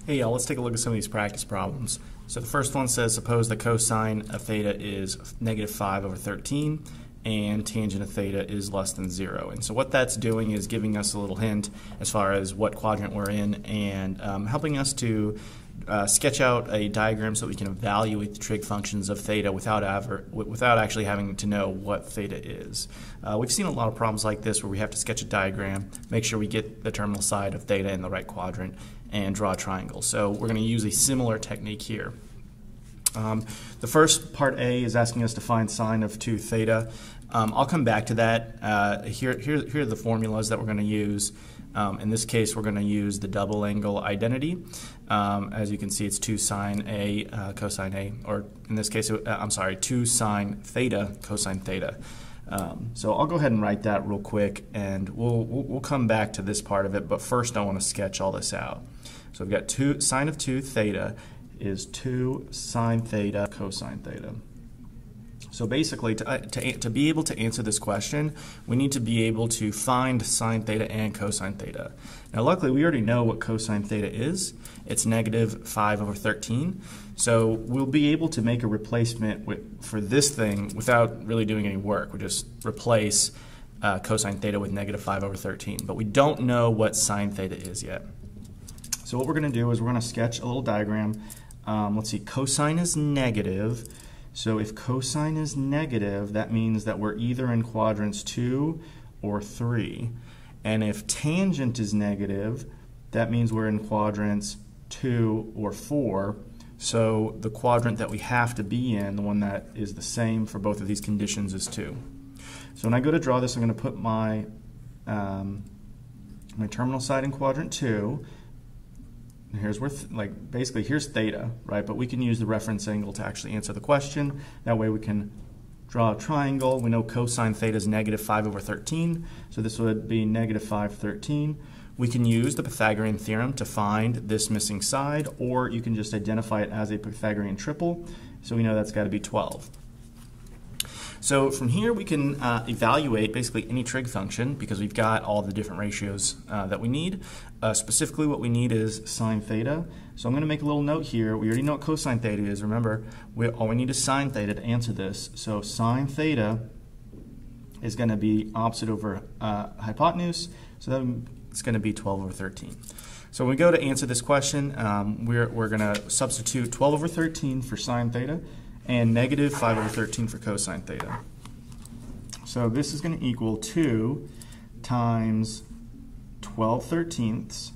Hey y'all, let's take a look at some of these practice problems. So the first one says, suppose the cosine of theta is -5/13 and tangent of theta is less than 0. And so what that's doing is giving us a little hint as far as what quadrant we're in and helping us to sketch out a diagram so that we can evaluate the trig functions of theta without actually having to know what theta is. We've seen a lot of problems like this where we have to sketch a diagram, make sure we get the terminal side of theta in the right quadrant, and draw a triangle. So we're going to use a similar technique here. The first part A is asking us to find sine of 2 theta. I'll come back to that. Here are the formulas that we're going to use. In this case, we're going to use the double angle identity. As you can see, it's 2 sine A cosine A, or in this case, I'm sorry, 2 sine theta cosine theta. So I'll go ahead and write that real quick, and we'll come back to this part of it. But first, I want to sketch all this out. So we've got 2 sine of 2 theta is 2 sine theta cosine theta. So basically, to be able to answer this question, we need to be able to find sine theta and cosine theta. Now luckily, we already know what cosine theta is. It's -5/13. So we'll be able to make a replacement for this thing without really doing any work. We just replace cosine theta with -5/13. But we don't know what sine theta is yet. So what we're going to do is we're going to sketch a little diagram. Let's see, cosine is negative. So if cosine is negative, that means that we're either in quadrants 2 or 3. And if tangent is negative, that means we're in quadrants 2 or 4. So the quadrant that we have to be in, the one that is the same for both of these conditions, is 2. So when I go to draw this, I'm going to put my terminal side in quadrant 2. Here's where, basically here's theta, right? But we can use the reference angle to actually answer the question. That way we can draw a triangle. We know cosine theta is -5/13, so this would be -5/13. We can use the Pythagorean theorem to find this missing side, or you can just identify it as a Pythagorean triple, so we know that's got to be 12. So from here we can evaluate basically any trig function because we've got all the different ratios that we need. Specifically what we need is sine theta. So I'm going to make a little note here. We already know what cosine theta is. Remember, all we need is sine theta to answer this. So sine theta is going to be opposite over hypotenuse, so it's going to be 12/13. So when we go to answer this question, we're going to substitute 12/13 for sine theta and -5/13 for cosine theta. So this is going to equal 2 times 12/13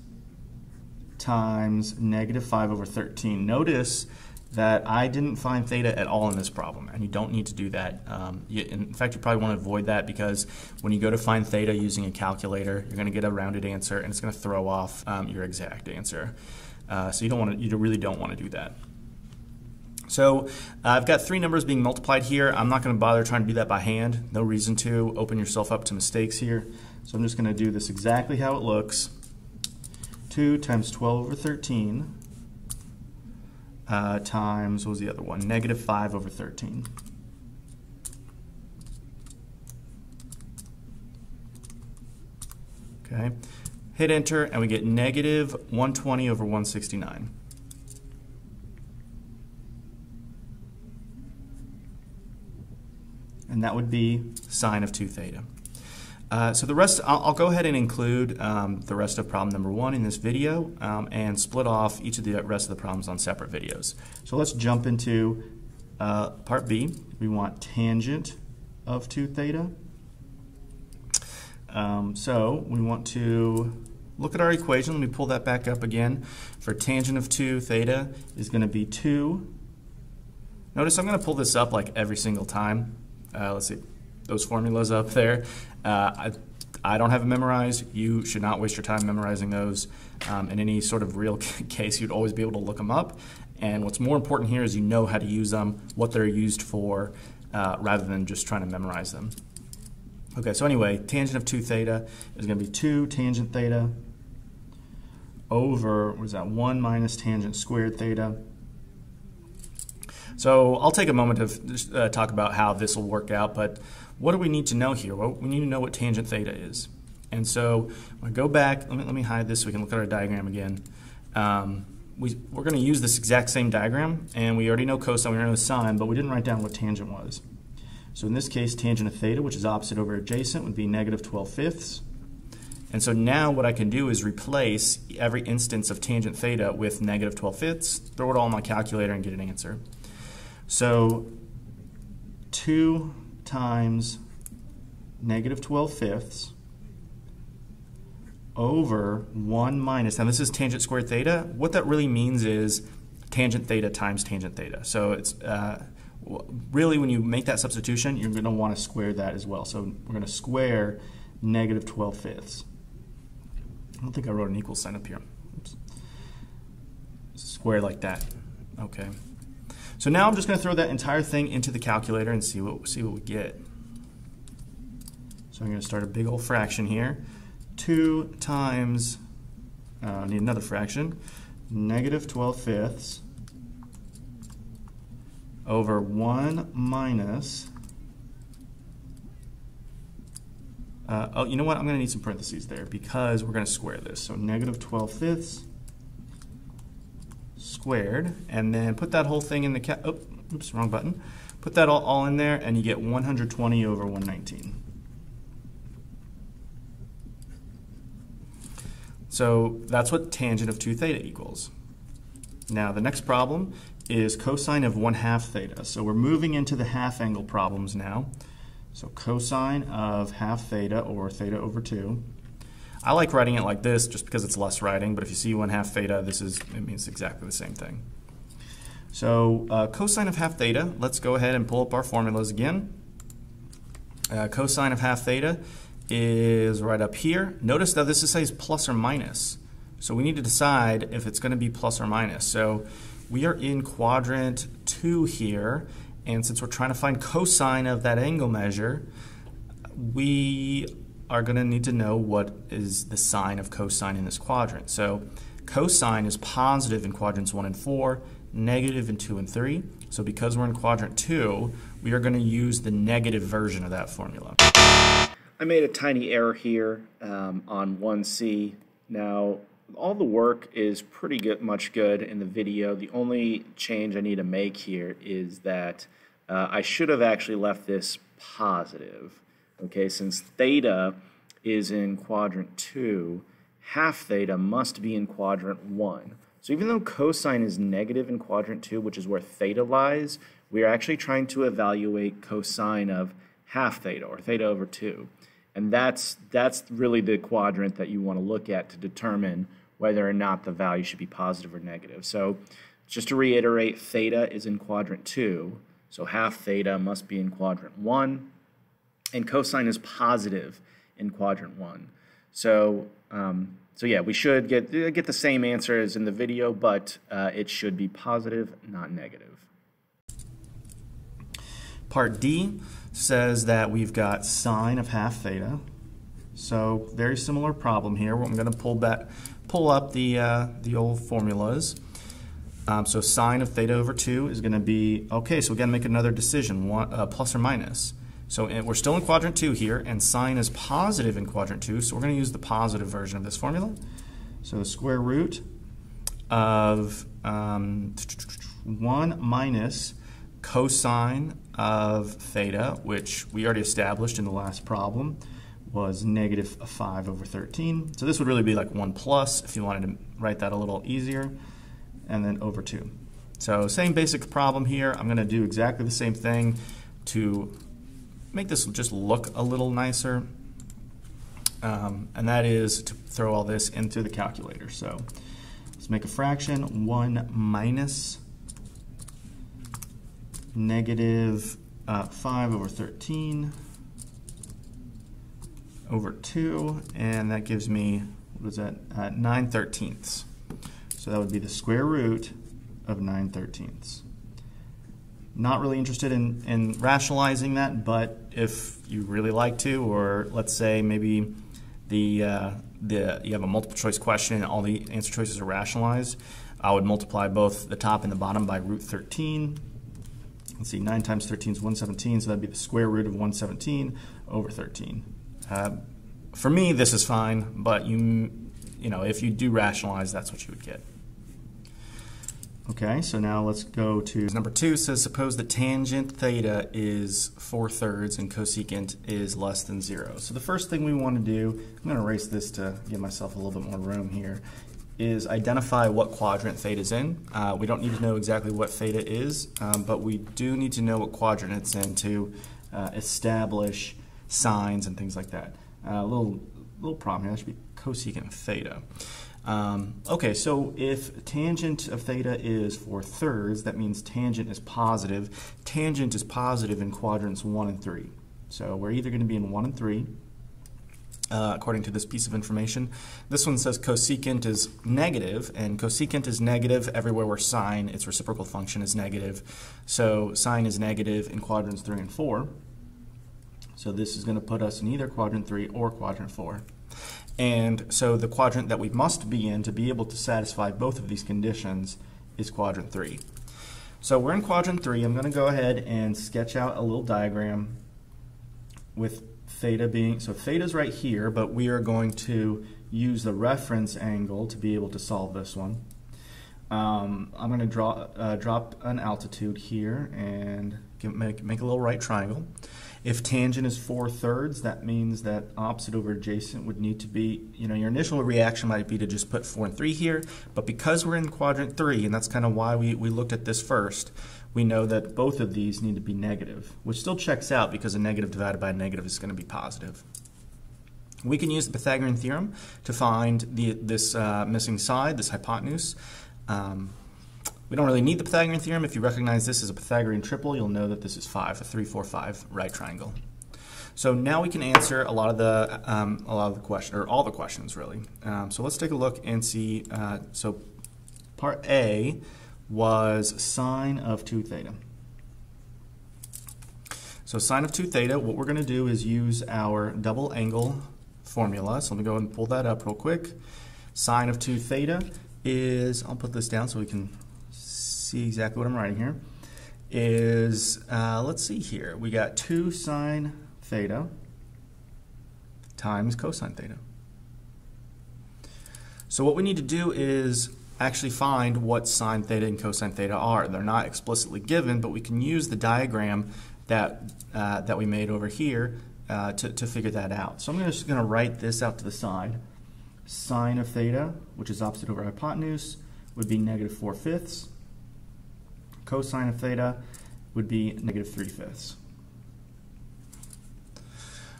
times -5/13. Notice that I didn't find theta at all in this problem, and you don't need to do that. In fact, you probably want to avoid that because when you go to find theta using a calculator, you're going to get a rounded answer, and it's going to throw off your exact answer. So you really don't want to do that. So I've got 3 numbers being multiplied here. I'm not going to bother trying to do that by hand. No reason to open yourself up to mistakes here. So I'm just going to do this exactly how it looks. 2 times 12/13 times, what was the other one? -5/13. Okay. Hit enter and we get -120/169. And that would be sine of 2 theta. So the rest, I'll go ahead and include the rest of problem number 1 in this video and split off each of the rest of the problems on separate videos. So let's jump into part B. We want tangent of 2 theta. So we want to look at our equation. Let me pull that back up again. For tangent of 2 theta is going to be 2. Notice I'm going to pull this up like every single time. Let's see, those formulas up there. I don't have them memorized. You should not waste your time memorizing those. In any sort of real case, you'd always be able to look them up. And what's more important here is you know how to use them, what they're used for, rather than just trying to memorize them. Okay, so anyway, tangent of 2 theta is going to be 2 tangent theta over, what is that, 1 minus tangent squared theta. So I'll take a moment to just, talk about how this will work out, but what do we need to know here? Well, we need to know what tangent theta is. And so when I go back, let me hide this so we can look at our diagram again. we're going to use this exact same diagram, and we already know cosine, we already know sine, but we didn't write down what tangent was. So in this case, tangent of theta, which is opposite over adjacent, would be negative 12/5. And so now what I can do is replace every instance of tangent theta with negative 12/5, throw it all in my calculator and get an answer. So 2 times negative 12/5 over 1 minus, now this is tangent squared theta. What that really means is tangent theta times tangent theta. So it's really, when you make that substitution, you're going to want to square that as well. So we're going to square negative 12/5. I don't think I wrote an equal sign up here. Oops. Square like that. Okay. So now I'm just going to throw that entire thing into the calculator and see what we get. So I'm going to start a big old fraction here. 2 times, I need another fraction, negative 12/5 over 1 minus, oh, you know what? I'm going to need some parentheses there because we're going to square this. So negative 12/5 squared, and then put that whole thing in the oops, wrong button. Put that all in there, and you get 120 over 119. So that's what tangent of 2 theta equals. Now the next problem is cosine of 1/2 theta. So we're moving into the half angle problems now. So cosine of half theta, or theta over 2. I like writing it like this just because it's less writing, but if you see 1/2 theta, it means exactly the same thing. So cosine of half theta, let's go ahead and pull up our formulas again. Cosine of half theta is right up here. Notice that this says plus or minus. So we need to decide if it's going to be plus or minus. So we are in quadrant 2 here, and since we're trying to find cosine of that angle measure, we are going to need to know what is the sign of cosine in this quadrant. So cosine is positive in quadrants 1 and 4, negative in 2 and 3. So because we're in quadrant 2, we are going to use the negative version of that formula. I made a tiny error here on 1C. Now, all the work is pretty much good in the video. The only change I need to make here is that I should have actually left this positive. Okay, since theta is in quadrant 2, half theta must be in quadrant 1. So even though cosine is negative in quadrant 2, which is where theta lies, we are actually trying to evaluate cosine of half theta, or theta over 2. And that's really the quadrant that you want to look at to determine whether or not the value should be positive or negative. So just to reiterate, theta is in quadrant 2, so half theta must be in quadrant 1, and cosine is positive in quadrant 1. So yeah, we should get the same answer as in the video, but it should be positive, not negative. Part D says that we've got sine of half theta. So very similar problem here. I'm going to pull up the old formulas. So sine of theta over 2 is going to be, okay, so we're going to make another decision, plus or minus. So we're still in quadrant 2 here, and sine is positive in quadrant 2, so we're going to use the positive version of this formula. So the square root of 1 minus cosine of theta, which we already established in the last problem, was negative 5 over 13. So this would really be like 1 plus if you wanted to write that a little easier, and then over 2. So same basic problem here. I'm going to do exactly the same thing to make this just look a little nicer, and that is to throw all this into the calculator. So let's make a fraction. 1 minus negative 5 over 13 over 2, and that gives me, what is that, 9/13. So that would be the square root of 9/13. Not really interested in rationalizing that, but if you really like to, or let's say maybe you have a multiple choice question and all the answer choices are rationalized, I would multiply both the top and the bottom by root 13. Let's see, 9 times 13 is 117, so that'd be the square root of 117 over 13. For me, this is fine, but you know, if you do rationalize, that's what you would get. Okay, so now let's go to number 2. Says suppose that tangent theta is 4/3 and cosecant is less than 0. So the first thing we want to do, I'm going to erase this to give myself a little bit more room here, is identify what quadrant theta is in. We don't need to know exactly what theta is, but we do need to know what quadrant it's in to establish signs and things like that. Little problem here, that should be cosecant theta. Okay, so if tangent of theta is 4/3, that means tangent is positive. Tangent is positive in quadrants 1 and 3. So we're either going to be in 1 and 3, according to this piece of information. This one says cosecant is negative, and cosecant is negative everywhere where sine, its reciprocal function, is negative. So sine is negative in quadrants 3 and 4. So this is going to put us in either quadrant 3 or quadrant 4. And so the quadrant that we must be in to be able to satisfy both of these conditions is quadrant 3. So we're in quadrant 3. I'm going to go ahead and sketch out a little diagram with theta being, so theta's right here, but we are going to use the reference angle to be able to solve this one. I'm going to drop an altitude here and make a little right triangle. If tangent is 4/3, that means that opposite over adjacent would need to be, your initial reaction might be to just put 4 and 3 here, but because we're in quadrant 3, and that's kind of why we looked at this first, we know that both of these need to be negative, which still checks out because a negative divided by a negative is going to be positive. We can use the Pythagorean theorem to find this missing side, this hypotenuse. We don't really need the Pythagorean theorem. If you recognize this as a Pythagorean triple, you'll know that this is 5, a 3, 4, 5 right triangle. So now we can answer a lot of the question, or all the questions really. So let's take a look and see. So part A was sine of 2 theta. So sine of 2 theta, what we're going to do is use our double angle formula. So let me go and pull that up real quick. Sine of 2 theta is, I'll put this down so we can see exactly what I'm writing here, is, let's see here, we got 2 sine theta times cosine theta. So what we need to do is actually find what sine theta and cosine theta are. They're not explicitly given, but we can use the diagram that we made over here to figure that out. So I'm just going to write this out to the side. Sine of theta, which is opposite over hypotenuse, would be negative 4/5. Cosine of theta would be negative 3/5.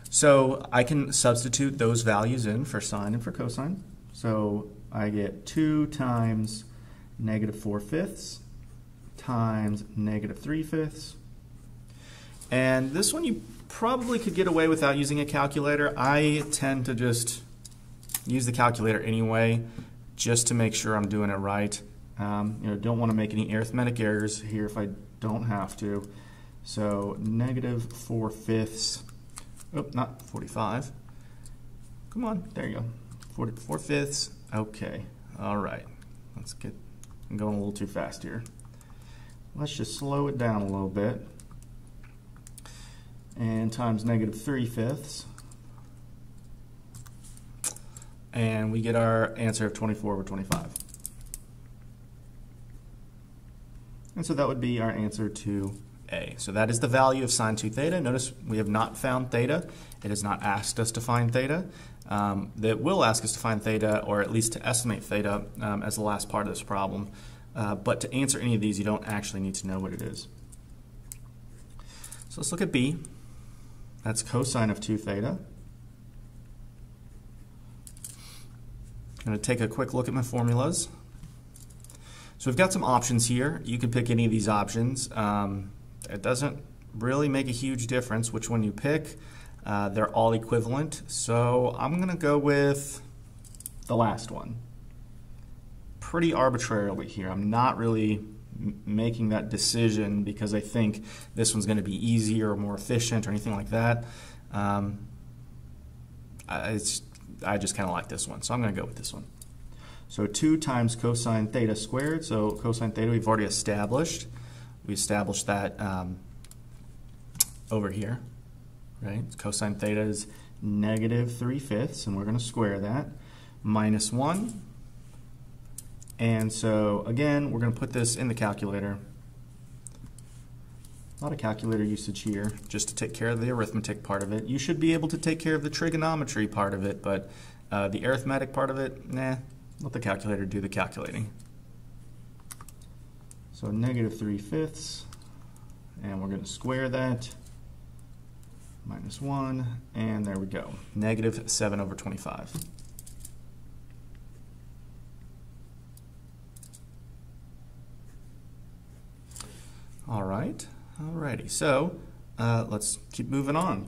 So I can substitute those values in for sine and for cosine. So I get 2 times negative 4/5 times negative 3/5. And this one you probably could get away without using a calculator. I tend to just use the calculator anyway, just to make sure I'm doing it right. Don't want to make any arithmetic errors here if I don't have to. So negative 4/5, oh, not 45. Come on, there you go. 4/5, okay, all right. I'm going a little too fast here. Let's just slow it down a little bit. And times negative 3/5. And we get our answer of 24 over 25. And so that would be our answer to A. So that is the value of sine 2 theta. Notice we have not found theta. It has not asked us to find theta. That will ask us to find theta, or at least to estimate theta as the last part of this problem. But to answer any of these, you don't actually need to know what it is. So let's look at B. That's cosine of 2 theta. I'm going to take a quick look at my formulas. So we've got some options here. You can pick any of these options. It doesn't really make a huge difference which one you pick. They're all equivalent. So I'm going to go with the last one. Pretty arbitrarily here. I'm not really making that decision because I think this one's going to be easier or more efficient or anything like that. I just kind of like this one, so I'm going to go with this one. So 2 times cosine theta squared. So cosine theta we've already established. We established that over here, right? Cosine theta is negative 3/5, and we're going to square that. Minus 1 And so again, we're going to put this in the calculator. A lot of calculator usage here just to take care of the arithmetic part of it. You should be able to take care of the trigonometry part of it, but the arithmetic part of it, nah, let the calculator do the calculating. So -3/5, and we're going to square that, -1, and there we go, -7/25. Alrighty, so let's keep moving on.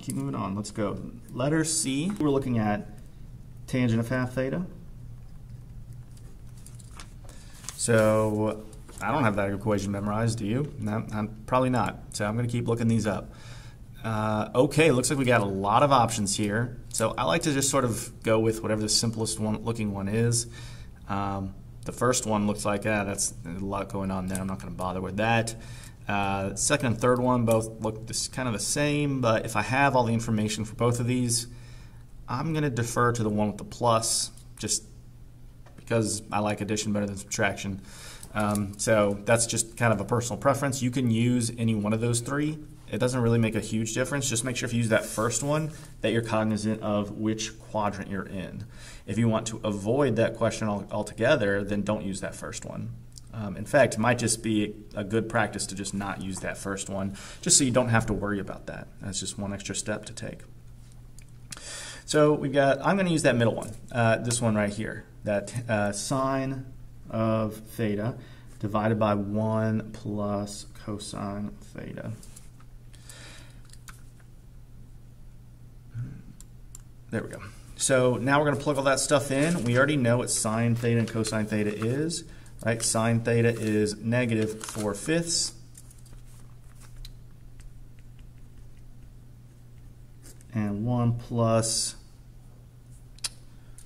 Let's go. Letter C, we're looking at tangent of half theta. So I don't have that equation memorized, do you? No, probably not. So I'm going to keep looking these up. Okay, looks like we got a lot of options here. So I like to just sort of go with whatever the simplest looking one is. The first one looks like, that's a lot going on there. I'm not going to bother with that. Second and third one both look kind of the same, but if I have all the information for both of these, I'm going to defer to the one with the plus, just because I like addition better than subtraction. So that's just kind of a personal preference. You can use any one of those three. It doesn't really make a huge difference. Just make sure if you use that first one that you're cognizant of which quadrant you're in. If you want to avoid that question altogether, then don't use that first one. In fact, it might just be a good practice to just not use that first one, just so you don't have to worry about that. That's just one extra step to take. So we've got, I'm going to use that middle one, this one right here, that sine of theta divided by 1 plus cosine theta. There we go. So now we're going to plug all that stuff in. We already know what sine theta and cosine theta is. Right, sine theta is -4/5, and 1 plus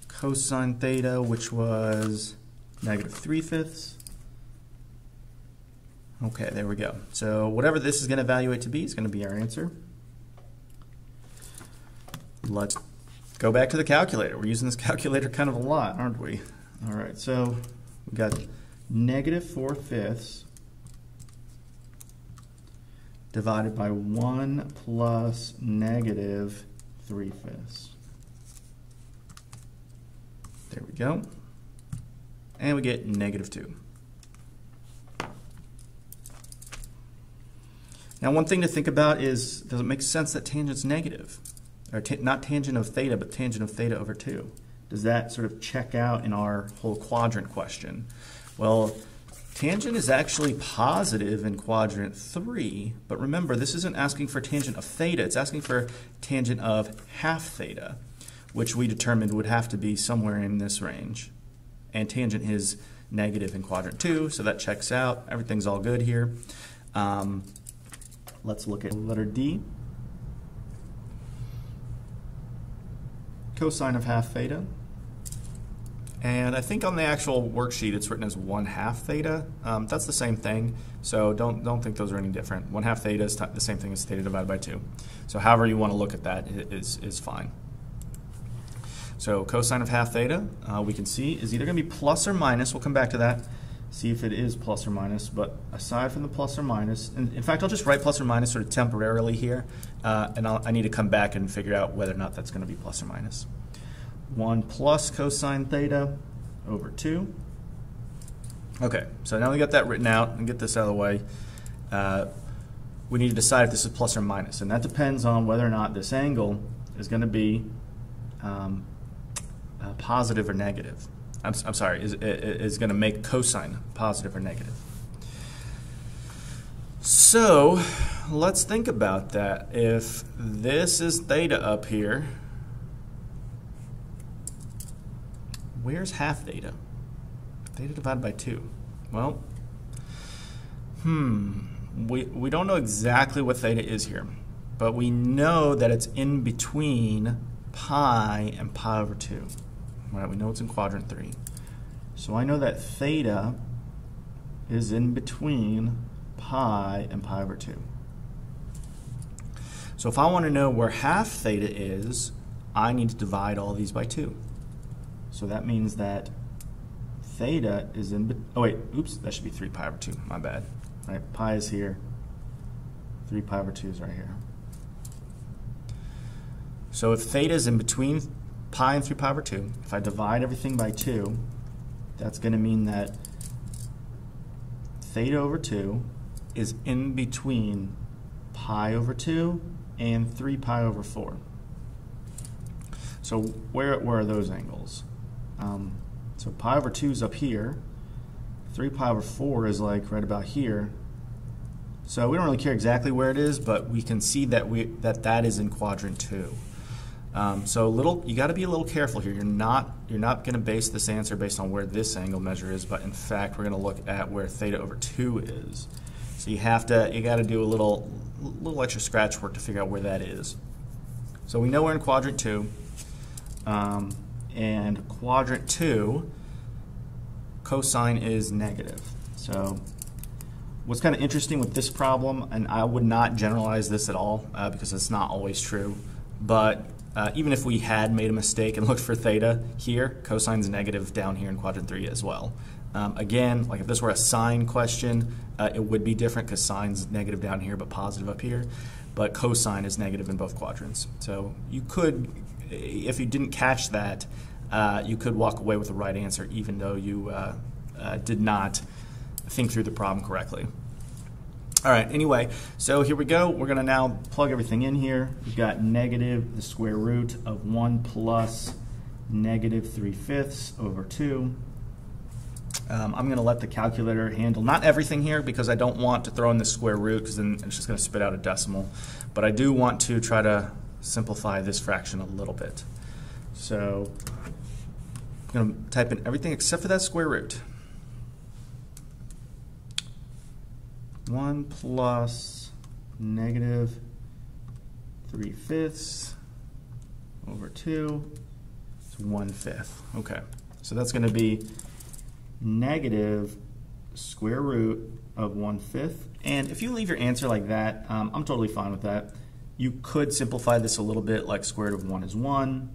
cosine theta, which was -3/5. Okay, there we go. So whatever this is going to evaluate to be is going to be our answer. Let's go back to the calculator. We're using this calculator kind of a lot, aren't we? All right, so we've got -4/5 divided by 1 plus -3/5. There we go. And we get -2. Now one thing to think about is, does it make sense that tangent's negative? Or not tangent of theta, but tangent of theta over 2. Does that sort of check out in our whole quadrant question? Well, tangent is actually positive in quadrant 3, but remember, this isn't asking for tangent of theta, it's asking for tangent of half theta, which we determined would have to be somewhere in this range. And tangent is negative in quadrant 2, so that checks out. Everything's all good here. Let's look at letter D. Cosine of half theta. And I think on the actual worksheet it's written as 1/2 theta. That's the same thing, so don't think those are any different. 1/2 theta is the same thing as theta divided by 2. So however you want to look at that is fine. So cosine of half theta, we can see, is either going to be plus or minus. We'll come back to that, see if it is plus or minus. But aside from the plus or minus, and in fact I'll just write plus or minus sort of temporarily here, and I need to come back and figure out whether or not that's going to be plus or minus. 1 plus cosine theta over 2. Okay, so now we got that written out and get this out of the way. We need to decide if this is plus or minus, and that depends on whether or not this angle is going to be positive or negative. I'm sorry, is going to make cosine positive or negative. So let's think about that. If this is theta up here, where's half theta? Theta divided by 2. Well, we don't know exactly what theta is here, but we know that it's in between pi and pi over 2. Right, we know it's in quadrant 3. So I know that theta is in between pi and pi over 2. So if I want to know where half theta is, I need to divide all these by 2. So that means that theta is in, oh wait, oops, that should be 3 pi over 2, my bad. Right, pi is here, 3 pi over 2 is right here. So if theta is in between pi and 3 pi over 2, if I divide everything by 2, that's going to mean that theta over 2 is in between pi over 2 and 3 pi over 4. So where are those angles? So pi over 2 is up here, 3 pi over 4 is like right about here. So we don't really care exactly where it is, but we can see that that is in quadrant 2. So you got to be a little careful here. You're not going to base this answer based on where this angle measure is, but in fact we're going to look at where theta over 2 is. So you got to do a little extra scratch work to figure out where that is. So we know we're in quadrant 2, and quadrant 2 cosine is negative. So what's kind of interesting with this problem, and I would not generalize this at all because it's not always true, but even if we had made a mistake and looked for theta here, cosine's negative down here in quadrant 3 as well. Again, like if this were a sine question, it would be different because sine's negative down here but positive up here, but cosine is negative in both quadrants. So you could, if you didn't catch that, you could walk away with the right answer even though you did not think through the problem correctly. All right, anyway, so here we go. We're going to now plug everything in here. We've got negative the square root of 1 plus negative 3/5 over 2. I'm going to let the calculator handle not everything here because I don't want to throw in the square root because then it's just going to spit out a decimal. But I do want to try to simplify this fraction a little bit. So I'm going to type in everything except for that square root. 1 plus negative 3/5 over 2 is 1/5. Okay, so that's going to be negative square root of 1/5. And if you leave your answer like that, I'm totally fine with that. You could simplify this a little bit, like square root of 1 is 1.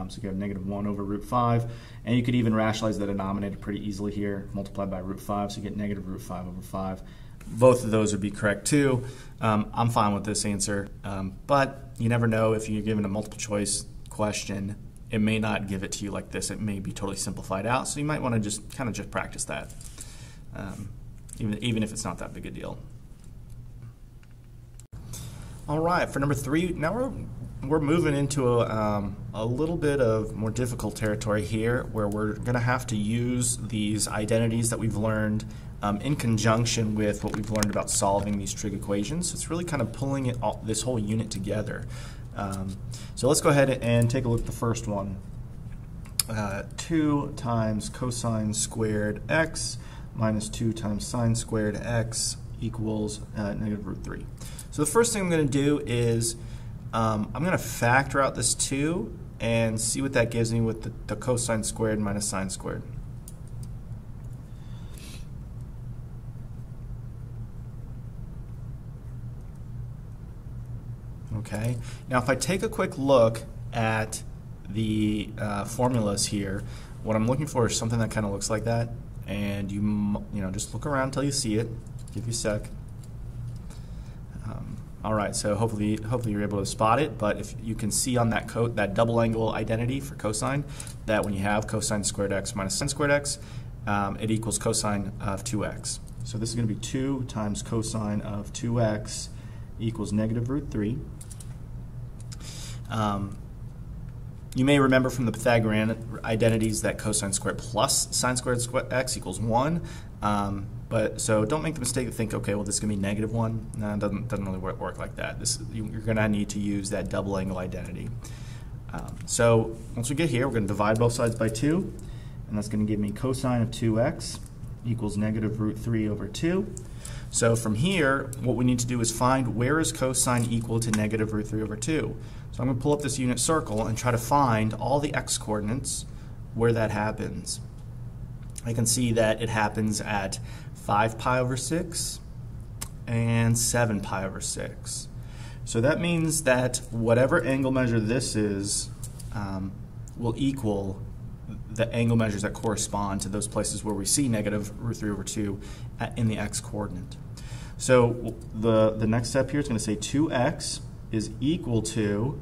So you have negative 1 over root 5. And you could even rationalize the denominator pretty easily here, multiplied by root 5, so you get negative root 5 over 5. Both of those would be correct too. I'm fine with this answer, but you never know if you're given a multiple choice question. It may not give it to you like this. It may be totally simplified out, so you might want to just kind of just practice that, even if it's not that big a deal. All right, for number 3, now we're moving into a little bit of more difficult territory here where we're going to have to use these identities that we've learned in conjunction with what we've learned about solving these trig equations. So it's really kind of pulling this whole unit together. So let's go ahead and take a look at the first one. 2 times cosine squared x minus 2 times sine squared x equals negative root 3. So the first thing I'm going to do is I'm going to factor out this 2 and see what that gives me with the cosine squared minus sine squared. Okay. Now if I take a quick look at the formulas here, what I'm looking for is something that kind of looks like that, and you know, just look around until you see it. Give you a sec. All right, so hopefully you're able to spot it, but if you can see on that double angle identity for cosine, that when you have cosine squared x minus sine squared x, it equals cosine of 2x. So this is going to be 2 times cosine of 2x equals negative root 3. You may remember from the Pythagorean identities that cosine squared plus sine squared x equals 1. So don't make the mistake to think, okay, well, this is going to be negative 1. No, it doesn't really work like that. You're going to need to use that double angle identity. So once we get here, we're going to divide both sides by 2, and that's going to give me cosine of 2x equals negative root 3 over 2. So from here, what we need to do is find where is cosine equal to negative root 3 over 2. So I'm going to pull up this unit circle and try to find all the x coordinates where that happens. I can see that it happens at 5 pi over 6 and 7 pi over 6. So that means that whatever angle measure this is will equal the angle measures that correspond to those places where we see negative root 3 over 2 in the x-coordinate. So the next step here is going to say 2x is equal to,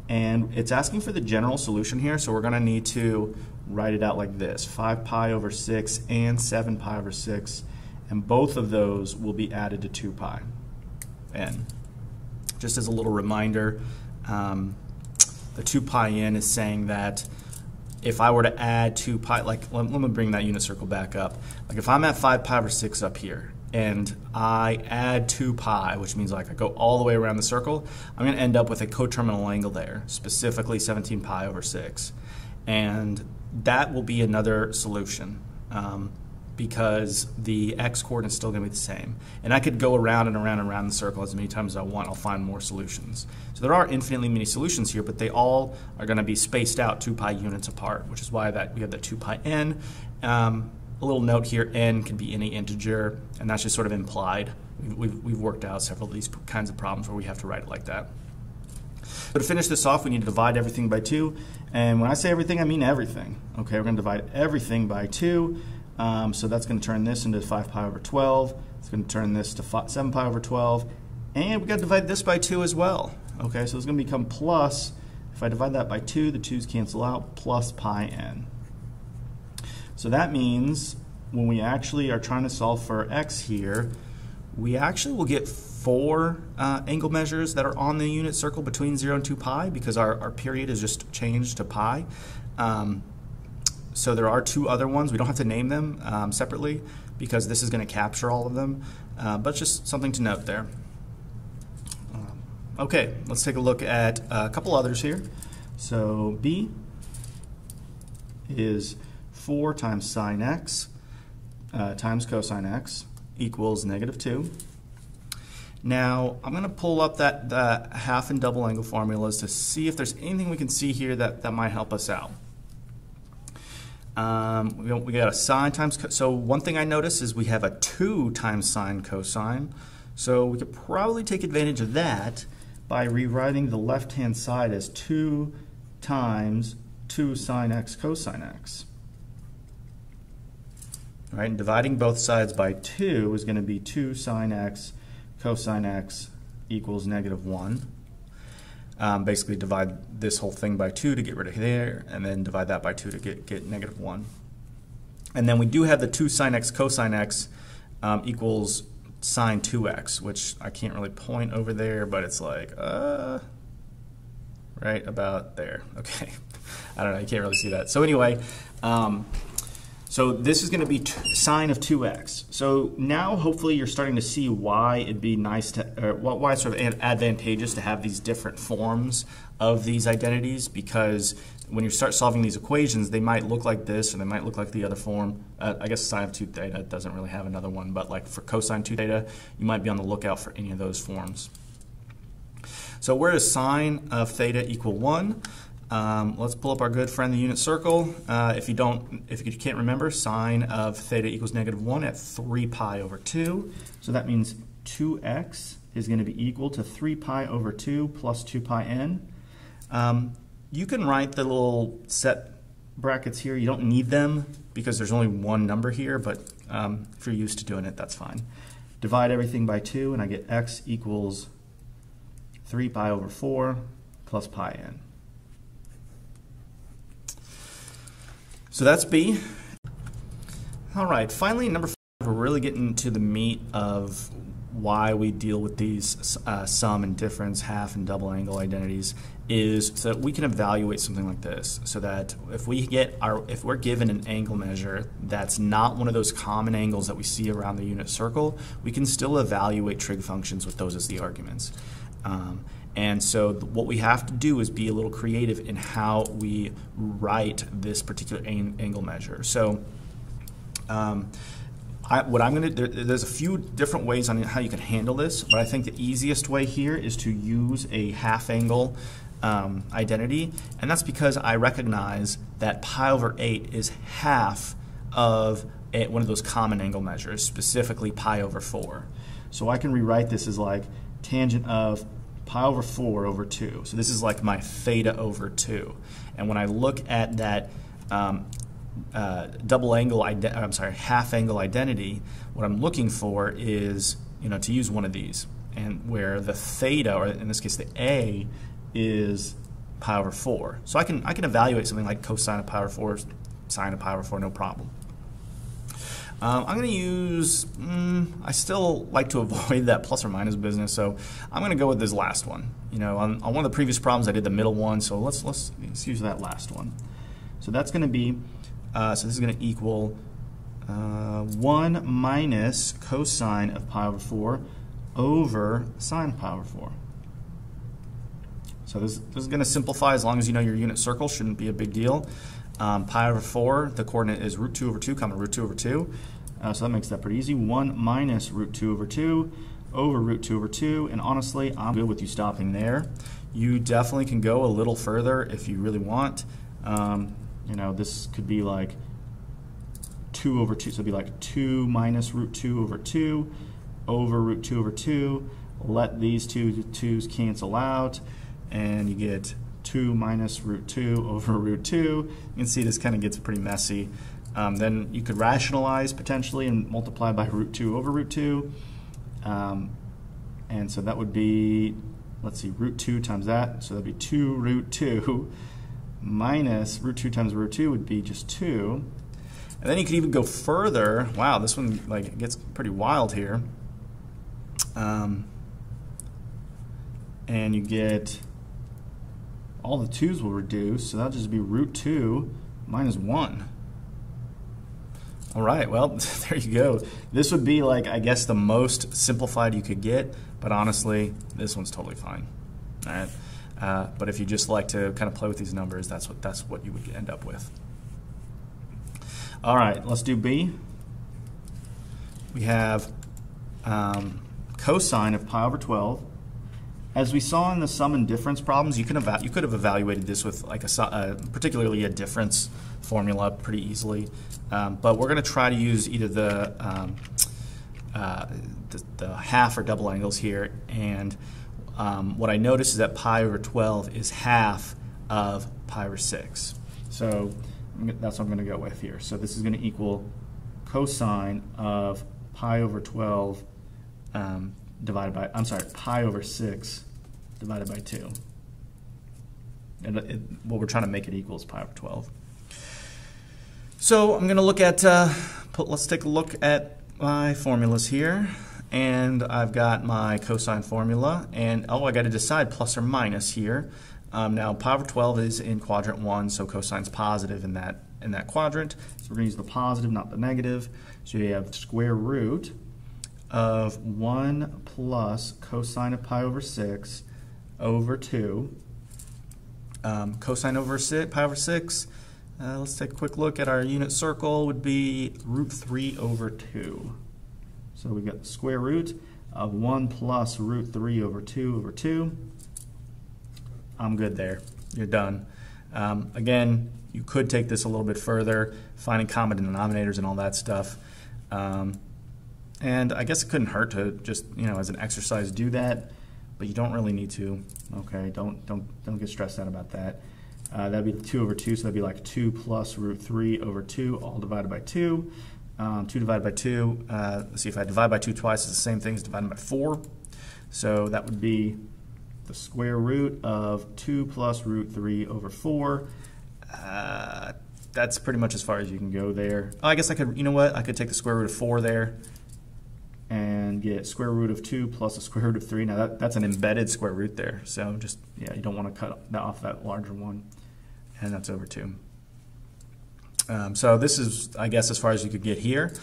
and it's asking for the general solution here, so we're going to need to write it out like this, 5 pi over 6 and 7 pi over 6, and both of those will be added to 2 pi n. Just as a little reminder, the 2 pi n is saying that if I were to add 2 pi, like let me bring that unit circle back up. Like if I'm at 5 pi over 6 up here, and I add 2 pi, which means like I go all the way around the circle, I'm going to end up with a coterminal angle there, specifically 17 pi over 6. And that will be another solution because the x-coordinate is still going to be the same. And I could go around and around and around the circle as many times as I want. I'll find more solutions. So there are infinitely many solutions here, but they all are going to be spaced out 2 pi units apart, which is why we have that 2 pi n. A little note here, n can be any integer, and that's just sort of implied. We've worked out several of these kinds of problems where we have to write it like that. So to finish this off, we need to divide everything by 2, and when I say everything, I mean everything. Okay, we're going to divide everything by 2, so that's going to turn this into 5 pi over 12. It's going to turn this to 7 pi over 12, and we've got to divide this by 2 as well. Okay, so it's going to become plus, if I divide that by 2, the 2's cancel out, plus pi n. So that means when we actually are trying to solve for x here, we actually will get 4 angle measures that are on the unit circle between 0 and 2 pi because our period is just changed to pi. So there are 2 other ones. We don't have to name them separately because this is going to capture all of them, but just something to note there. Okay, let's take a look at a couple others here. So B is 4 times sine x times cosine x equals -2. Now, I'm going to pull up the half and double angle formulas to see if there's anything we can see here that might help us out. We got a sine times, so one thing I noticed is we have a 2 times sine cosine, so we could probably take advantage of that by rewriting the left-hand side as 2 times 2 sine x cosine x. All right, and dividing both sides by 2 is going to be 2 sine x cosine x equals -1. Basically divide this whole thing by 2 to get rid of there, and then divide that by 2 to get -1. And then we do have the 2 sine x cosine x equals sine 2x, which I can't really point over there, but it's like, right about there. Okay, I don't know, you can't really see that. So anyway, so this is going to be sine of 2x. So now hopefully you're starting to see why it'd be nice to, or why it's sort of advantageous to have these different forms of these identities, because when you start solving these equations, they might look like this, or they might look like the other form. I guess sine of 2 theta doesn't really have another one, but like for cosine 2 theta, you might be on the lookout for any of those forms. So where does sine of theta equal 1? Let's pull up our good friend, the unit circle. If you can't remember, sine of theta equals -1 at 3 pi over 2. So that means 2x is going to be equal to 3 pi over 2 plus 2 pi n. You can write the little set brackets here. You don't need them because there's only one number here, but if you're used to doing it, that's fine. Divide everything by 2, and I get x equals 3 pi over 4 plus pi n. So that's B. All right, finally, number 5, we're really getting to the meat of why we deal with these sum and difference, half and double angle identities, is so that we can evaluate something like this. So that if we're given an angle measure that's not one of those common angles that we see around the unit circle, we can still evaluate trig functions with those as the arguments. And so what we have to do is be a little creative in how we write this particular angle measure. So what I'm going to do, there's a few different ways on how you can handle this, but I think the easiest way here is to use a half angle identity, and that's because I recognize that pi over 8 is half of one of those common angle measures, specifically pi over 4. So I can rewrite this as like tangent of pi over 4 over 2. So this is like my theta over 2. And when I look at that half angle identity, what I'm looking for is, to use one of these, and where the theta, or in this case the A, is pi over 4. So I can evaluate something like cosine of pi over 4, sine of pi over 4, no problem. I'm going to use, I still like to avoid that plus or minus business, so I'm going to go with this last one. On one of the previous problems I did the middle one, so let's use that last one. So that's going to be, so this is going to equal 1 minus cosine of pi over 4 over sine of pi over 4. So this is going to simplify as long as you know your unit circle, shouldn't be a big deal. Pi over 4, the coordinate is root 2 over 2, comma root 2 over 2. So that makes that pretty easy. 1 minus root 2 over 2 over root 2 over 2. And honestly, I'm good with you stopping there. You definitely can go a little further if you really want. This could be like 2 over 2. So it'd be like 2 minus root 2 over 2 over root 2 over 2. Let these two 2's cancel out, and you get 2 minus root 2 over root 2. You can see this kind of gets pretty messy. Then you could rationalize potentially and multiply by root 2 over root 2. And so that would be, let's see, root 2 times that. So that would be 2 root 2 minus root 2 times root 2 would be just 2. And then you could even go further. Wow, this one gets pretty wild here. And you get, all the 2's will reduce, so that'll just be root 2 minus 1. All right, well, there you go. This would be I guess the most simplified you could get, but honestly, this one's totally fine. All right, but if you just like to kind of play with these numbers, that's what you would end up with. All right, let's do B. We have cosine of pi over 12. As we saw in the sum and difference problems, you could have evaluated this with particularly a difference formula pretty easily. But we're going to try to use either the half or double angles here. And what I noticed is that pi over 12 is half of pi over 6. So that's what I'm going to go with here. So this is going to equal cosine of pi over 12 divided by, pi over 6 divided by 2. And what we're trying to make it equal is pi over 12. So I'm going to look at, let's take a look at my formulas here. And I've got my cosine formula. And I got to decide plus or minus here. Now pi over 12 is in quadrant 1, so cosine's positive in that quadrant. So we're going to use the positive, not the negative. So you have square root of 1 plus cosine of pi over 6 over 2. Cosine over pi over 6, let's take a quick look at our unit circle, would be root 3 over 2. So we've got the square root of 1 plus root 3 over 2 over 2. I'm good there. You're done. Again, you could take this a little bit further, finding common denominators and all that stuff. And I guess it couldn't hurt to just, as an exercise, do that, but you don't really need to. Okay, don't get stressed out about that. That'd be 2 over 2, so that'd be like 2 plus root 3 over 2, all divided by 2. 2 divided by 2, let's see, if I divide by 2 twice, it's the same thing as dividing by 4. So that would be the square root of 2 plus root 3 over 4. That's pretty much as far as you can go there. Oh, I guess I could, I could take the square root of 4 there and get square root of 2 plus a square root of 3. Now that's an embedded square root there. So just, you don't want to cut off that larger one. And that's over 2. So this is, I guess, as far as you could get here.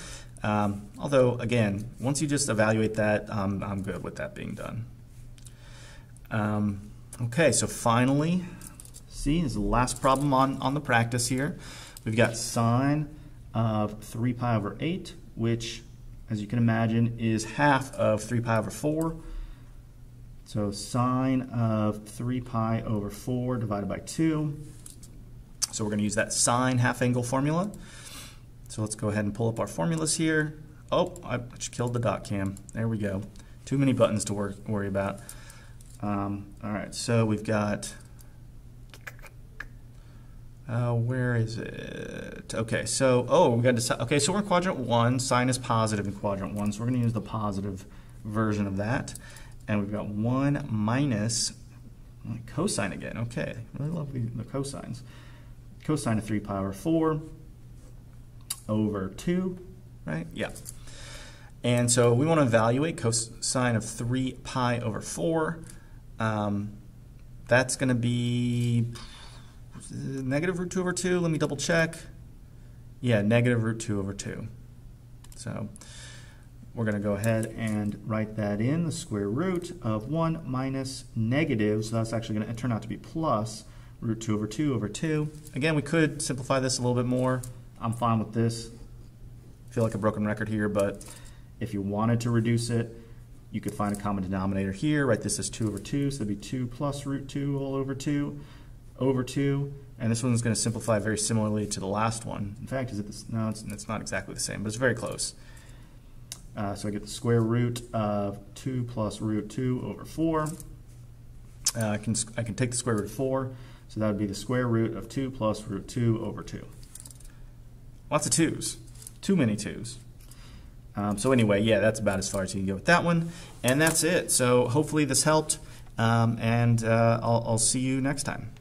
Although, again, once you just evaluate that, I'm good with that being done. Okay, so finally, see, this is the last problem on the practice here. We've got sine of 3 pi over 8, which, as you can imagine, is half of 3 pi over 4. So sine of 3 pi over 4 divided by 2. So we're going to use that sine half angle formula. So let's go ahead and pull up our formulas here. Oh, I just killed the dot cam. There we go. Too many buttons to worry about. All right, so we've got Where is it? Okay, so, we got to decide. Okay, so we're in quadrant 1. Sine is positive in quadrant 1, so we're going to use the positive version of that. And we've got 1 minus cosine again. Okay, really love the cosines. Cosine of 3 pi over 4 over 2, right? Yeah. And so we want to evaluate cosine of 3 pi over 4. That's going to be negative root 2 over 2. Let me double check. Yeah, negative root 2 over 2. So we're going to go ahead and write that in, the square root of 1 minus negative, so that's actually going to turn out to be plus root 2 over 2 over 2. Again, we could simplify this a little bit more. I'm fine with this. I feel like a broken record here, but if you wanted to reduce it, you could find a common denominator here. Write this as 2 over 2, so that'd be 2 plus root 2 all over 2 over 2. And this one's going to simplify very similarly to the last one. In fact, is it this? No, it's not exactly the same, but it's very close. So I get the square root of 2 plus root 2 over 4. I can take the square root of 4, so that would be the square root of 2 plus root 2 over 2. Lots of 2's. Too many 2's. So anyway, yeah, that's about as far as you can go with that one. And that's it. So hopefully this helped, and I'll see you next time.